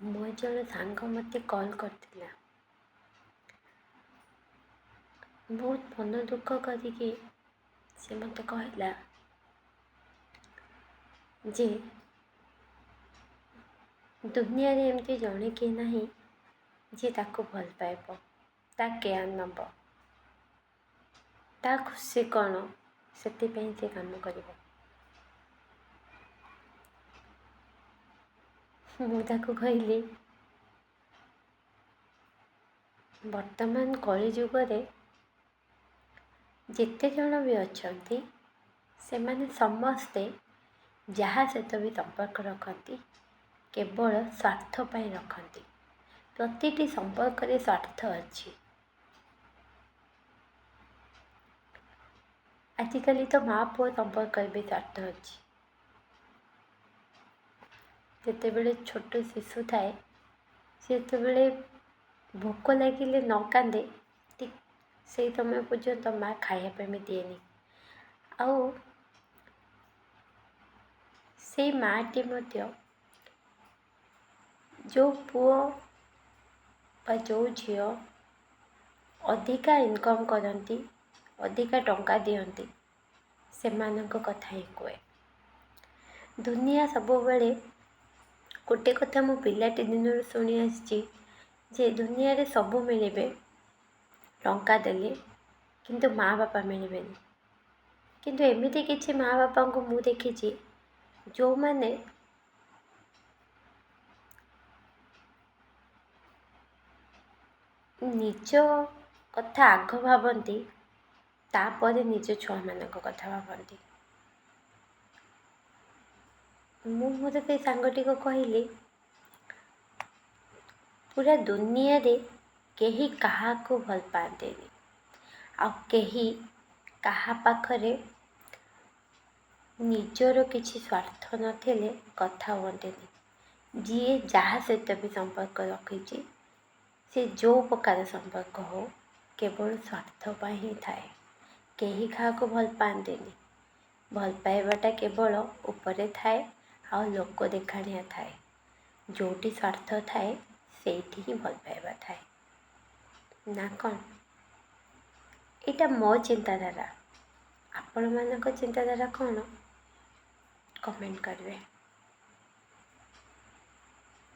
ମୋ ଜଣେ ସାଙ୍ଗ ମୋତେ କଲ୍ କରିଥିଲା। ବହୁତ ମନ ଦୁଃଖ କରିକି ସେ ମୋତେ କହିଲା ଯେ ଦୁନିଆରେ ଏମିତି ଜଣେ କେହି ନାହିଁ ଯିଏ ତାକୁ ଭଲ ପାଇବ, ତା କେୟାର ନେବ, ତା ଖୁସି କ'ଣ ସେଥିପାଇଁ ସେ କାମ କରିବ। ମୁଁ ତାକୁ କହିଲି, ବର୍ତ୍ତମାନ କଳି ଯୁଗରେ ଯେତେ ଜଣ ବି ଅଛନ୍ତି ସେମାନେ ସମସ୍ତେ ଯାହା ସହିତ ବି ସମ୍ପର୍କ ରଖନ୍ତି କେବଳ ସ୍ୱାର୍ଥ ପାଇଁ ରଖନ୍ତି। ପ୍ରତିଟି ସମ୍ପର୍କରେ ସ୍ୱାର୍ଥ ଅଛି। ଆଜିକାଲି ତ ମା ପୁଅ ସମ୍ପର୍କରେ ବି ସ୍ୱାର୍ଥ ଅଛି। ଯେତେବେଳେ ଛୋଟ ଶିଶୁ ଥାଏ ସେତେବେଳେ ଭୋକ ଲାଗିଲେ ନ କାନ୍ଦେ, ଠିକ୍ ସେଇ ସମୟ ପର୍ଯ୍ୟନ୍ତ ମା ଖାଇବା ପାଇଁ ବି ଦିଏନି। ଆଉ ସେଇ ମାଟି ମଧ୍ୟ ଯେଉଁ ପୁଅ ବା ଯେଉଁ ଝିଅ ଅଧିକା ଇନକମ୍ କରନ୍ତି, ଅଧିକା ଟଙ୍କା ଦିଅନ୍ତି, ସେମାନଙ୍କ କଥା ହିଁ କୁହେ। ଦୁନିଆ ସବୁବେଳେ ଗୋଟେ କଥା ମୁଁ ପିଲାଟି ଦିନରୁ ଶୁଣି ଆସିଛି ଯେ ଦୁନିଆରେ ସବୁ ମିଳିବେ ଟଙ୍କା ଦେଲେ, କିନ୍ତୁ ମା ବାପା ମିଳିବେନି। କିନ୍ତୁ ଏମିତି କିଛି ମା ବାପାଙ୍କୁ ମୁଁ ଦେଖିଛି ଯେଉଁମାନେ ନିଜ କଥା ଆଗ ଭାବନ୍ତି, ତାପରେ ନିଜ ଛୁଆମାନଙ୍କ କଥା ଭାବନ୍ତି। ମୁଁ ମୋତେ ସେଇ ସାଙ୍ଗଟିକୁ କହିଲି, ପୁରା ଦୁନିଆରେ କେହି କାହାକୁ ଭଲ ପାଆନ୍ତିନି, ଆଉ କେହି କାହା ପାଖରେ ନିଜର କିଛି ସ୍ୱାର୍ଥ ନଥିଲେ କଥା ହୁଅନ୍ତିନି। ଯିଏ ଯାହା ସହିତ ବି ସମ୍ପର୍କ ରଖିଛି, ସେ ଯେଉଁ ପ୍ରକାର ସମ୍ପର୍କ ହଉ, କେବଳ ସ୍ୱାର୍ଥ ପାଇଁ ହିଁ ଥାଏ। କେହି କାହାକୁ ଭଲ ପାଆନ୍ତିନି। ଭଲ ପାଇବାଟା କେବଳ ଉପରେ ଥାଏ ଆଉ ଲୋକ ଦେଖାଣିଆ ଥାଏ। ଯେଉଁଠି ସ୍ୱାର୍ଥ ଥାଏ ସେଇଠି ହିଁ ଭଲ ପାଇବା ଥାଏ। ନା କ'ଣ? ଏଇଟା ମୋ ଚିନ୍ତାଧାରା। ଆପଣମାନଙ୍କ ଚିନ୍ତାଧାରା କ'ଣ? କମେଣ୍ଟ କରିବେ।